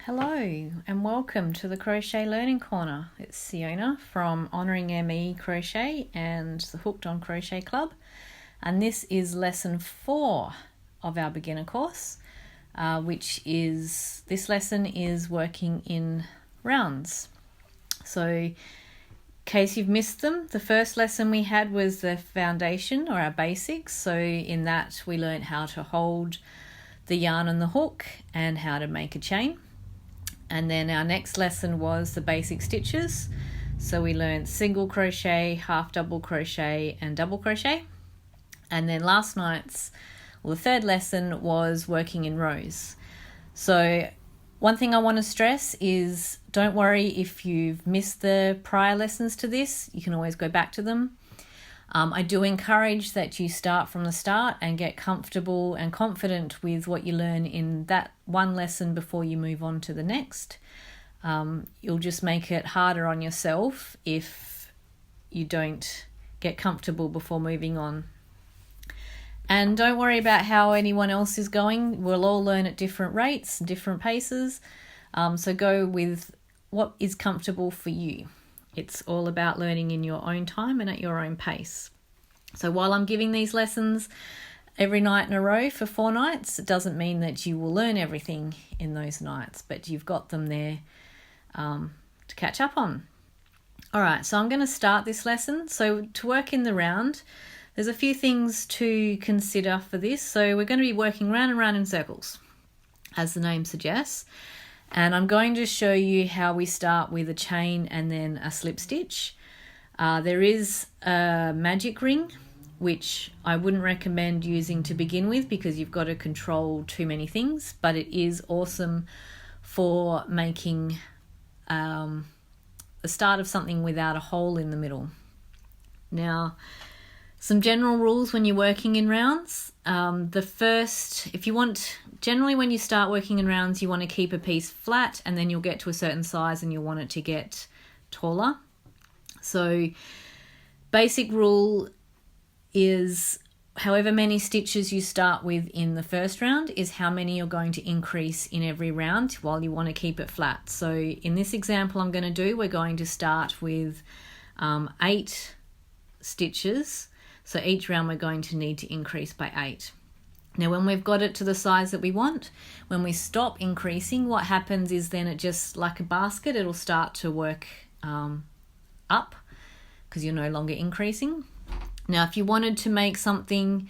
Hello and welcome to the Crochet Learning Corner. It's Siona from Honouring ME Crochet and the Hooked on Crochet Club, and this is lesson 4 of our beginner course, this lesson is working in rounds. So in case you've missed them, the first lesson we had was the foundation or our basics. So in that we learned how to hold the yarn and the hook and how to make a chain. And then our next lesson was the basic stitches. So we learned single crochet, half double crochet and double crochet. And then the third lesson was working in rows. So one thing I want to stress is don't worry if you've missed the prior lessons to this. You can always go back to them. I do encourage that you start from the start and get comfortable and confident with what you learn in that one lesson before you move on to the next. You'll just make it harder on yourself if you don't get comfortable before moving on. And don't worry about how anyone else is going. We'll all learn at different rates, different paces. So go with what is comfortable for you. It's all about learning in your own time and at your own pace. So while I'm giving these lessons every night in a row for 4 nights, it doesn't mean that you will learn everything in those nights, but you've got them there to catch up on. All right, so I'm going to start this lesson. So to work in the round, there's a few things to consider for this. So we're going to be working round and round in circles, as the name suggests. And I'm going to show you how we start with a chain and then a slip stitch. There is a magic ring, which I wouldn't recommend using to begin with because you've got to control too many things, but it is awesome for making the start of something without a hole in the middle. Now, some general rules when you're working in rounds. Generally when you start working in rounds, you want to keep a piece flat and then you'll get to a certain size and you'll want it to get taller. So basic rule is however many stitches you start with in the first round is how many you're going to increase in every round while you want to keep it flat. So in this example we're going to start with 8 stitches. So each round we're going to need to increase by 8. Now when we've got it to the size that we want, when we stop increasing, what happens is then it just, like a basket, it'll start to work up because you're no longer increasing. Now if you wanted to make something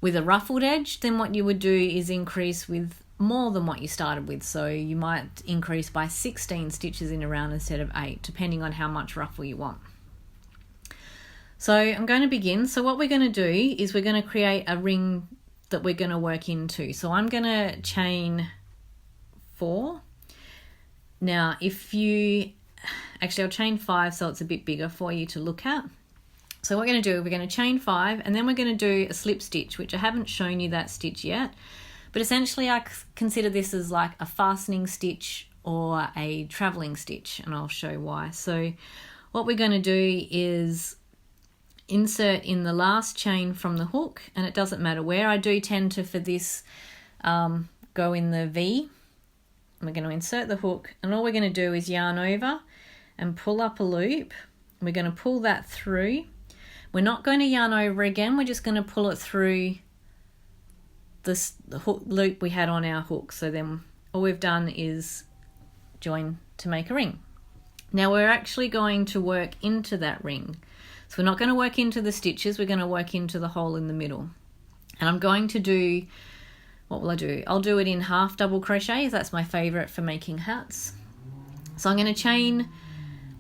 with a ruffled edge, then what you would do is increase with more than what you started with. So you might increase by 16 stitches in a round instead of 8, depending on how much ruffle you want. So I'm going to begin. So what we're going to do is we're going to create a ring that we're going to work into. So I'm going to chain 4. Now I'll chain 5 so it's a bit bigger for you to look at. So what we're going to do, we're going to chain 5 and then we're going to do a slip stitch, which I haven't shown you that stitch yet. But essentially I consider this as like a fastening stitch or a traveling stitch, and I'll show why. So what we're going to do is insert in the last chain from the hook, and it doesn't matter where. I do tend to, for this, go in the V. We're going to insert the hook, and all we're going to do is yarn over and pull up a loop. We're going to pull that through. We're not going to yarn over again. We're just going to pull it through the hook loop we had on our hook. So then all we've done is join to make a ring. Now we're actually going to work into that ring. So we're not going to work into the stitches, we're going to work into the hole in the middle. And I'm going to do, what will I do? I'll do it in half double crochet, that's my favourite for making hats. So I'm going to chain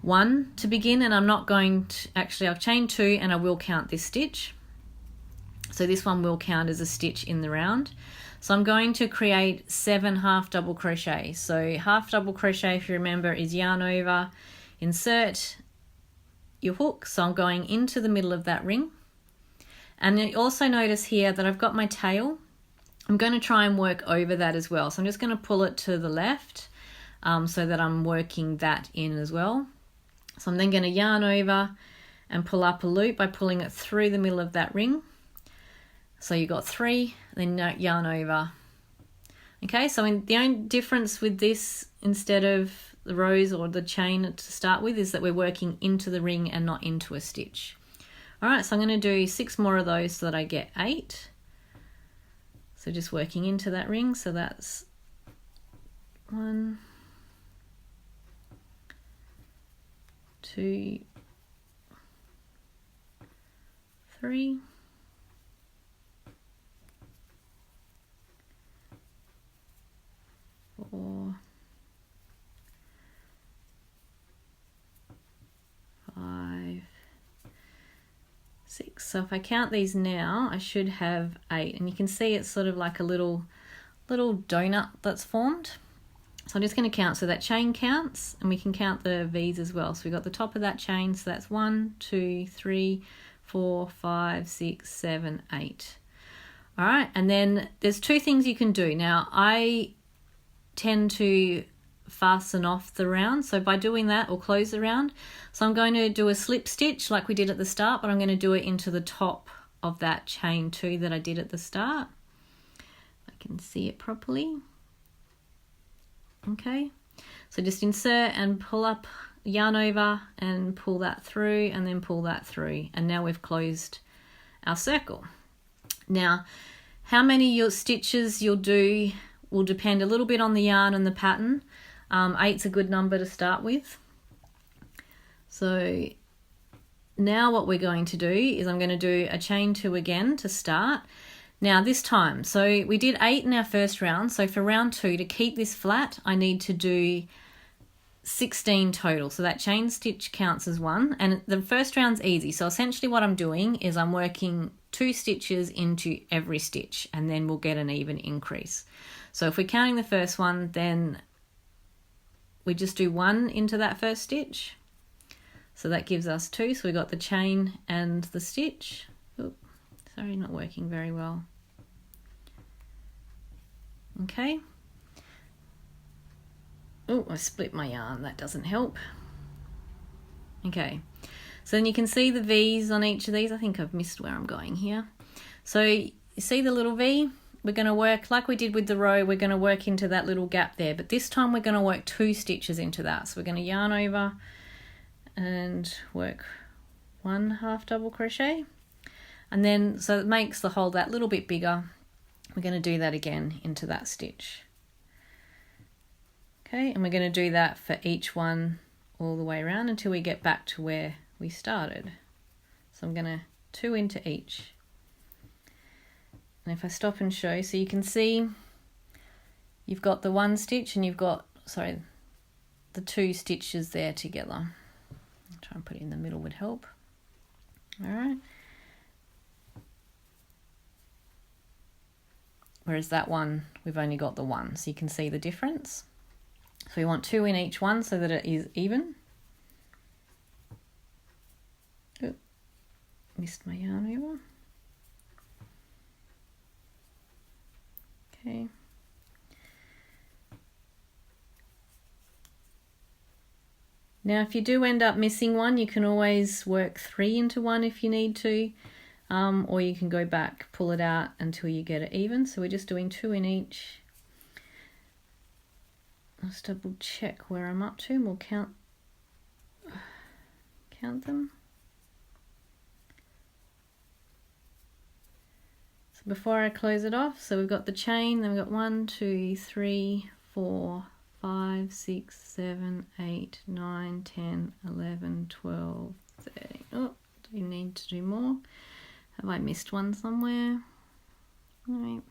1 to begin, and I'm not going to, I'll chain 2 and I will count this stitch. So this one will count as a stitch in the round. So I'm going to create 7 half double crochet. So half double crochet, if you remember, is yarn over, insert your hook. So I'm going into the middle of that ring. And you also notice here that I've got my tail. I'm going to try and work over that as well. So I'm just going to pull it to the left so that I'm working that in as well. So I'm then going to yarn over and pull up a loop by pulling it through the middle of that ring. So you got 3, then yarn over. Okay, so the only difference with this instead of the rows or the chain to start with is that we're working into the ring and not into a stitch. All right, so I'm going to do 6 more of those so that I get 8. So just working into that ring, so that's 1, 2, 3, 4, 5, 6. So if I count these now, I should have 8, and you can see it's sort of like a little donut that's formed. So I'm just going to count, so that chain counts, and we can count the V's as well. So we've got the top of that chain, so that's 1, 2, 3, 4, 5, 6, 7, 8. All right, and then there's 2 things you can do. Now I tend to fasten off the round, so by doing that, or close the round, so I'm going to do a slip stitch like we did at the start, but I'm going to do it into the top of that chain 2 that I did at the start. I can see it properly. Okay, so just insert and pull up, yarn over and pull that through, and then pull that through, and now we've closed our circle. Now how many stitches you'll do will depend a little bit on the yarn and the pattern. 8's a good number to start with. So now what we're going to do is I'm going to do a chain 2 again to start. Now this time, so we did 8 in our first round, so for round 2, to keep this flat, I need to do 16 total. So that chain stitch counts as 1, and the first round's easy. So essentially what I'm doing is I'm working 2 stitches into every stitch, and then we'll get an even increase. So if we're counting the first one, then we just do 1 into that first stitch. So that gives us 2. So we got the chain and the stitch. Oops, sorry, not working very well. Okay. Oh, I split my yarn. That doesn't help. Okay. So then you can see the V's on each of these. I think I've missed where I'm going here. So you see the little V? We're going to work like we did with the row. We're going to work into that little gap there, but this time we're going to work 2 stitches into that. So we're going to yarn over and work 1 half double crochet, and then so it makes the hole that little bit bigger. We're going to do that again into that stitch. Okay, and we're going to do that for each one all the way around until we get back to where we started. So I'm going to 2 into each. And if I stop and show, so you can see you've got the 1 stitch and you've got, sorry, the 2 stitches there together. I'll try and put it in the middle would help. All right. Whereas that one, we've only got the 1, so you can see the difference. So we want 2 in each one so that it is even. Oh, missed my yarn over. Okay. Now if you do end up missing one, you can always work 3 into 1 if you need to, or you can go back, pull it out until you get it even. So we're just doing 2 in each. Let's double check where I'm up to and we'll count them. So before I close it off, so we've got the chain, then we've got 1, 2, 3, 4, 5, 6, 7, 8, 9, 10, 11, 12, 13. Oh, do you need to do more? Have I missed one somewhere? All right.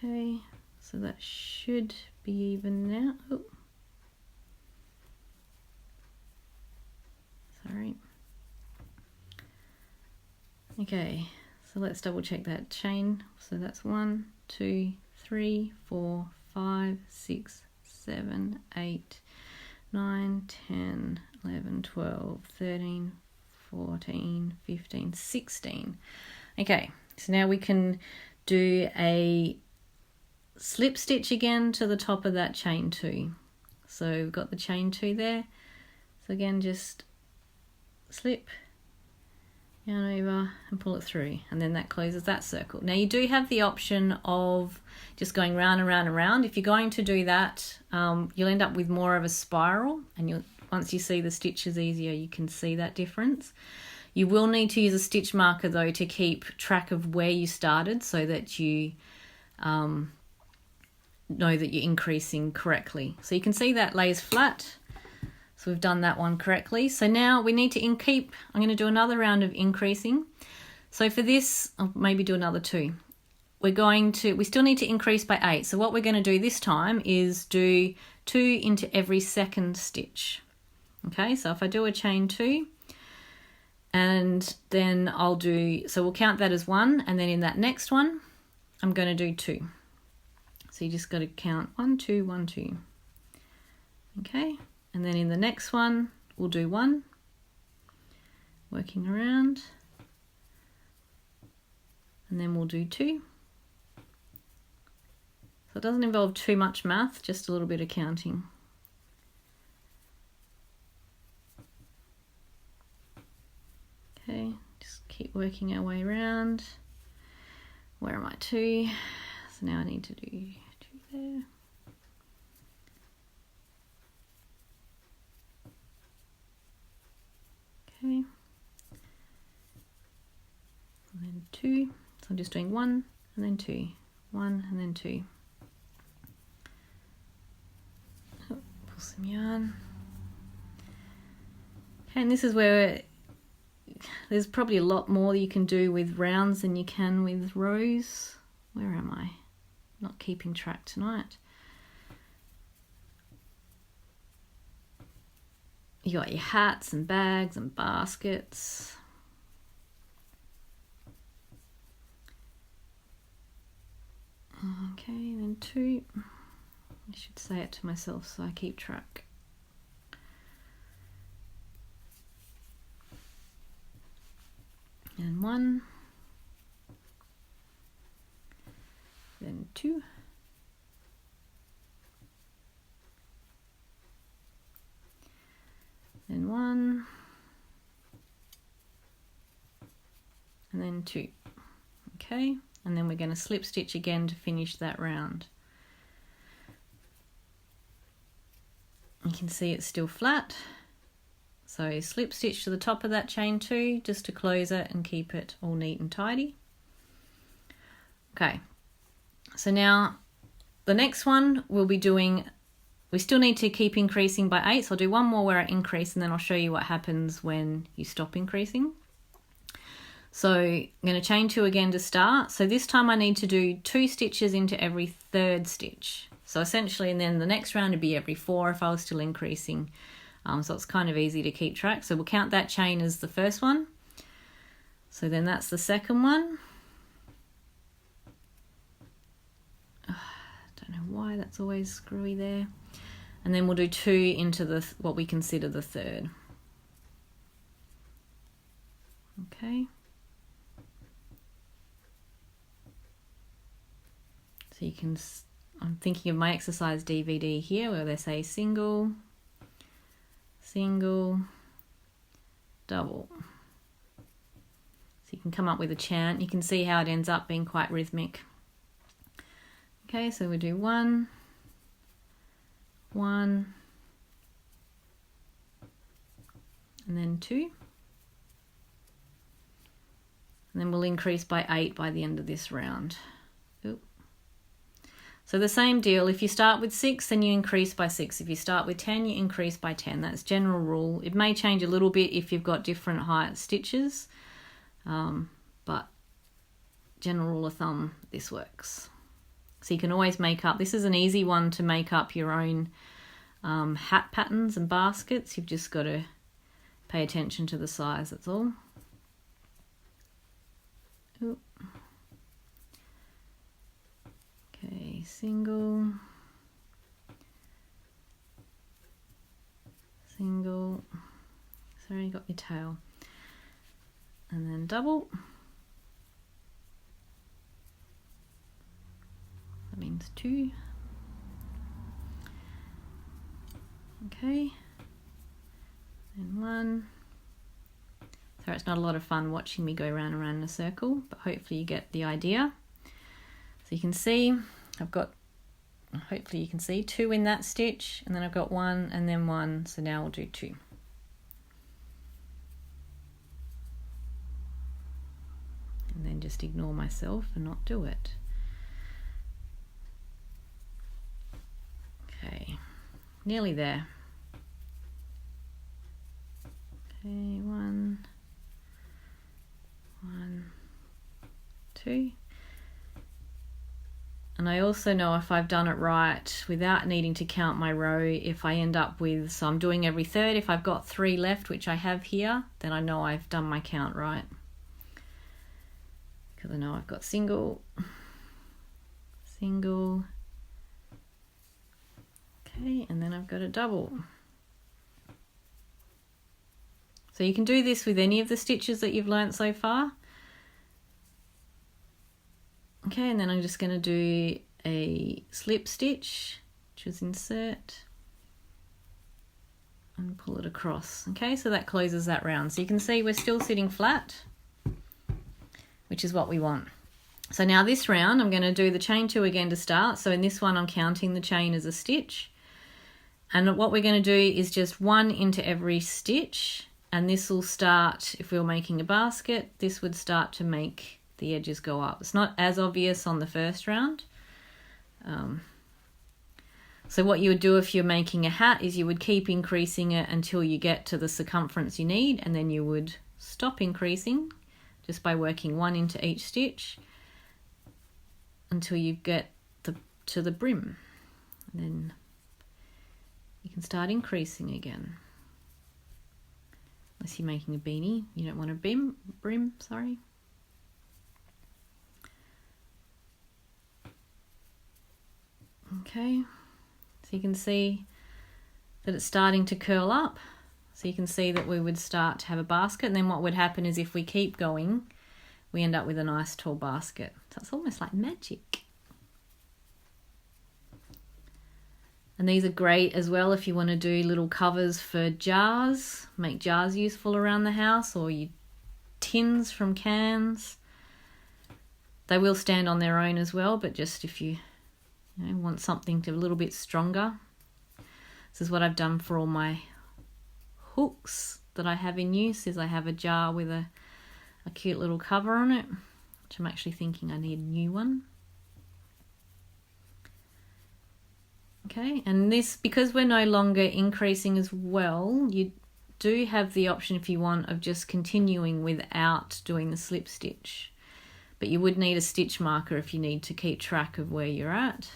Okay, so that should be even now. Oh, sorry. Okay, so let's double check that chain. So that's 1, 2, 3, 4, 5, 6, 7, 8, 9, 10, 11, 12, 13, 14, 15, 16. Okay, so now we can do a slip stitch again to the top of that chain 2. So we've got the chain 2 there. So again, just slip yarn over and pull it through, and then that closes that circle. Now you do have the option of just going round and round and round. If you're going to do that, you'll end up with more of a spiral, and once you see the stitches easier, you can see that difference. You will need to use a stitch marker though to keep track of where you started, so that you know that you're increasing correctly. So you can see that lays flat. So we've done that one correctly. So now we need to I'm going to do another round of increasing. So for this, I'll maybe do another 2. We still need to increase by 8. So what we're going to do this time is do 2 into every second stitch. Okay, so if I do a chain 2, and then so we'll count that as 1, and then in that next one, I'm going to do 2. So you just got to count 1, 2, 1, 2. Okay. And then in the next one, we'll do 1, working around, and then we'll do 2. So it doesn't involve too much math, just a little bit of counting. Okay, just keep working our way around. Where am I 2? So now I need to do 2 there. Okay, and then 2, so I'm just doing 1 and then 2, 1 and then 2. Oh, pull some yarn. Okay, and this is where there's probably a lot more you can do with rounds than you can with rows. Where am I? Not keeping track tonight. You got your hats and bags and baskets. Okay, then 2. I should say it to myself so I keep track. And 1. Then 2. Then 1, and then 2. Okay, and then we're going to slip stitch again to finish that round. You can see it's still flat, so slip stitch to the top of that chain 2 just to close it and keep it all neat and tidy. Okay, so now the next one we'll be doing, we still need to keep increasing by 8, so I'll do one more where I increase, and then I'll show you what happens when you stop increasing. So I'm going to chain 2 again to start. So this time I need to do 2 stitches into every 3rd stitch. So essentially, and then the next round would be every 4 if I was still increasing. So it's kind of easy to keep track. So we'll count that chain as the first one. So then that's the second one. Don't know why that's always screwy there. And then we'll do 2 into what we consider the 3rd. Okay. So you can, I'm thinking of my exercise DVD here where they say single, single, double. So you can come up with a chant. You can see how it ends up being quite rhythmic. Okay, so we do 1, 1, and then 2. And then we'll increase by 8 by the end of this round. Oop. So the same deal, if you start with 6, then you increase by 6. If you start with 10, you increase by 10. That's general rule. It may change a little bit if you've got different height stitches, but general rule of thumb, this works. So you can always make up, this is an easy one to make up your own hat patterns and baskets. You've just got to pay attention to the size, that's all. Oop. Okay, single, single, sorry, you got your tail, and then double. That means 2. Okay, and 1. So it's not a lot of fun watching me go round and round in a circle, but hopefully you get the idea. So you can see I've got, hopefully you can see 2 in that stitch, and then I've got 1 and then 1, so now we'll do 2. And then just ignore myself and not do it. Okay, nearly there. Okay, 1, 2. And I also know if I've done it right without needing to count my row, if I end up with, so I'm doing every third, if I've got 3 left, which I have here, then I know I've done my count right. Because I know I've got single, single, okay, and then I've got a double. So you can do this with any of the stitches that you've learnt so far. Okay, and then I'm just going to do a slip stitch, which is insert, and pull it across. Okay, so that closes that round. So you can see we're still sitting flat, which is what we want. So now this round, I'm going to do the chain 2 again to start. So in this one, I'm counting the chain as a stitch. And what we're going to do is just 1 into every stitch. And this will start, if we were making a basket, this would start to make the edges go up. It's not as obvious on the first round. So what you would do if you're making a hat is you would keep increasing it until you get to the circumference you need, and then you would stop increasing just by working 1 into each stitch until you get to the brim. And then you can start increasing again. Unless you're making a beanie, you don't want a brim, sorry. Okay, so you can see that it's starting to curl up. So you can see that we would start to have a basket, and then what would happen is if we keep going, we end up with a nice tall basket. So it's almost like magic. And these are great as well if you want to do little covers for jars, make jars useful around the house, or you tins from cans. They will stand on their own as well, but just if you want something a little bit stronger. This is what I've done for all my hooks that I have in use, is I have a jar with a cute little cover on it, which I'm actually thinking I need a new one. Okay, and this, because we're no longer increasing as well, you do have the option, if you want, of just continuing without doing the slip stitch. But you would need a stitch marker if you need to keep track of where you're at.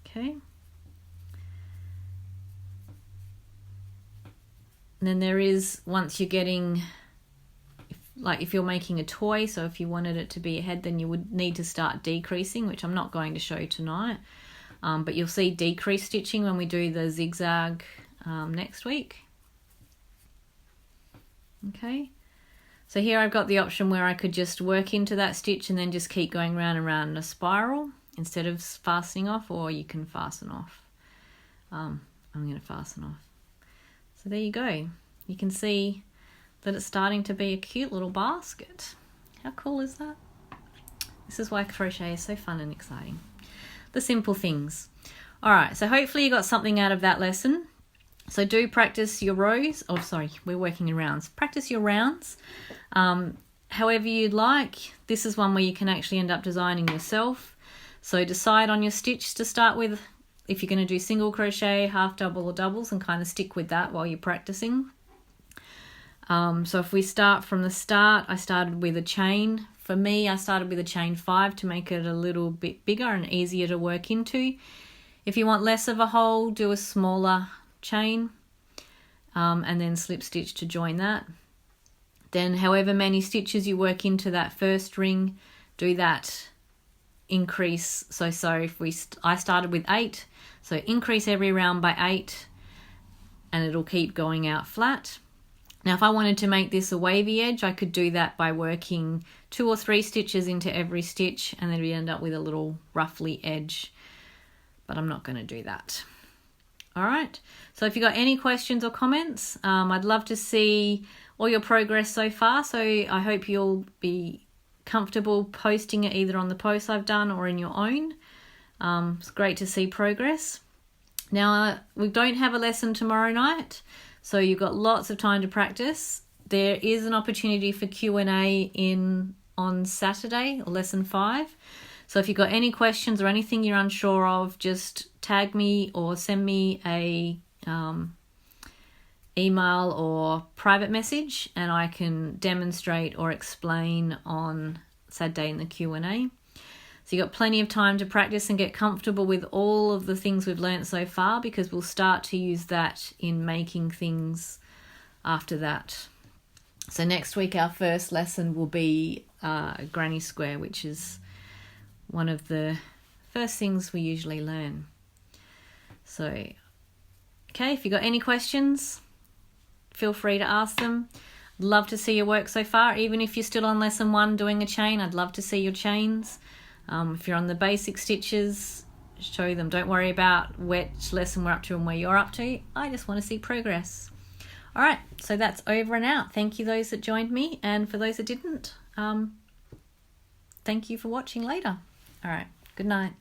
Okay. And then there is, once you're getting, if you're making a toy, so if you wanted it to be a head, then you would need to start decreasing, which I'm not going to show tonight. But you'll see decrease stitching when we do the zigzag next week. Okay. So here I've got the option where I could just work into that stitch and then just keep going round and round in a spiral instead of fastening off, or you can fasten off. I'm going to fasten off. So there you go. You can see that it's starting to be a cute little basket. How cool is that? This is why crochet is so fun and exciting. The simple things. All right, so hopefully you got something out of that lesson. So do practice your rows. Oh, sorry, we're working in rounds. Practice your rounds however you'd like. This is one where you can actually end up designing yourself. So decide on your stitch to start with, if you're going to do single crochet, half double or doubles, and kind of stick with that while you're practicing. So if we start from the start, I started with a chain. For me, I started with a chain 5 to make it a little bit bigger and easier to work into. If you want less of a hole, do a smaller chain and then slip stitch to join that. Then however many stitches you work into that first ring, do that increase. So if I started with 8, so increase every round by 8 and it'll keep going out flat. Now if I wanted to make this a wavy edge, I could do that by working 2 or 3 stitches into every stitch, and then we end up with a little ruffly edge, but I'm not going to do that. All right. So if you've got any questions or comments, I'd love to see all your progress so far. So I hope you'll be comfortable posting it either on the posts I've done or in your own. It's great to see progress. Now, we don't have a lesson tomorrow night, so you've got lots of time to practice. There is an opportunity for Q&A on Saturday, or lesson 5. So if you've got any questions or anything you're unsure of, just tag me or send me a email or private message, and I can demonstrate or explain on Saturday in the Q&A. So you've got plenty of time to practice and get comfortable with all of the things we've learnt so far, because we'll start to use that in making things after that. So next week our first lesson will be granny square, which is one of the first things we usually learn. So, okay, if you've got any questions, feel free to ask them. I'd love to see your work so far. Even if you're still on lesson 1 doing a chain, I'd love to see your chains. If you're on the basic stitches, show them. Don't worry about which lesson we're up to and where you're up to. I just want to see progress. All right, so that's over and out. Thank you those that joined me, and for those that didn't, thank you for watching later. All right, good night.